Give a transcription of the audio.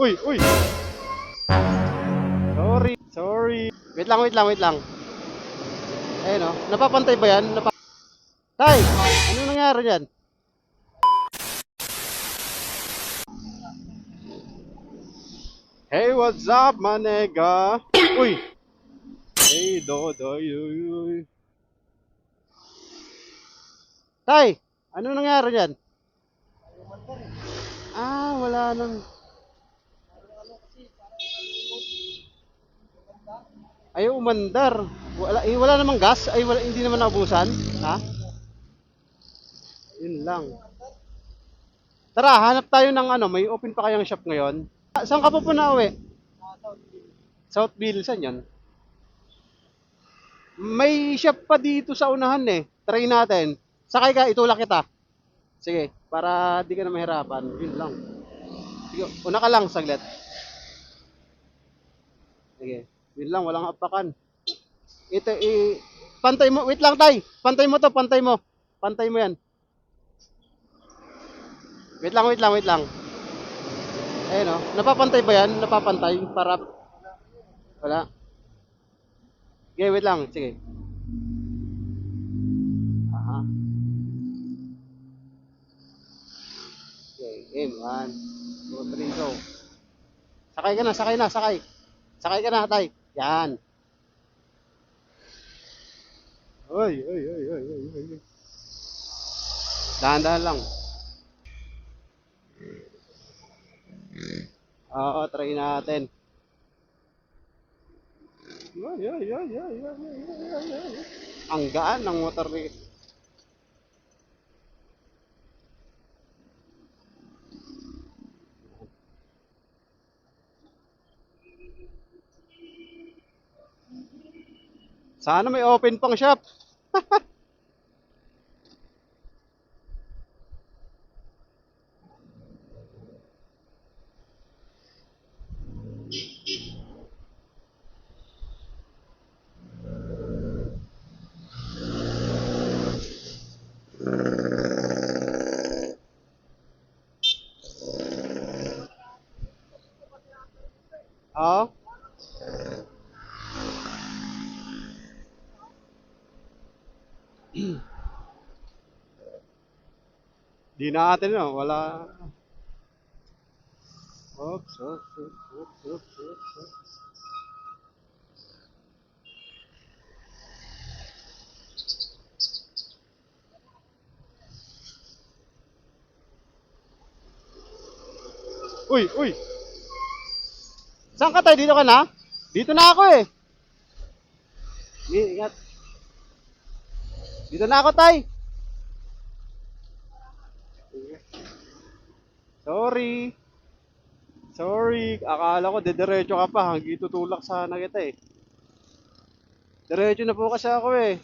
Uy, uy! Sorry, sorry. Wait lang, wait lang, wait lang. Ayun o. Napapantay ba yan? Tay! Ano nangyari dyan? Hey, what's up, manega? Uy! Hey, dodoy, uy, uy. Tay! Ano nangyari dyan? Ah, wala nang... Ayaw umandar. Wala namang gas? Ay, wala, hindi naman naubusan? Ha? Yun lang. Tara, hanap tayo ng ano, may open pa kayang shop ngayon? Saan ka pa po na uwi? Southville, saan yan? May shop pa dito sa unahan eh. Try natin. Sakay ka, itulak kita. Sige, para di ka na mahirapan. Yun lang. Sige, una ka lang, saglit. Sige, yun lang, walang apakan. Ito, pantay mo, wait lang tay. Pantay mo to, pantay mo. Pantay mo yan. Wait lang, wait lang, wait lang. Ayun o, napapantay ba yan? Napapantay para, wala. Sige, wait lang, sige. Aha. Okay, game, 1, 2, 3, go. Sakay ka na, sakay na, sakay. Sakay ka na, tay. Yan. Oy, oy, oy, oy, oy, oy, oy. Dahan-dahan lang. Oo, try natin. Ay, ay, ay, ay, ay, ay, ay, ay. Ang gaan ng motor ni... Sana may open pang shop. Oo. Di natin no, wala. Oops, oops, oops, oops, oops, oops, oops. Uy, uy. Saan ka tayo? Dito ka na? Dito na ako eh. Ingat. Dito na ako tay. Sorry. Sorry. Akala ko dediretso ka pa. Hanggang tutulak sana kita eh. Diretso na po kasi ako eh.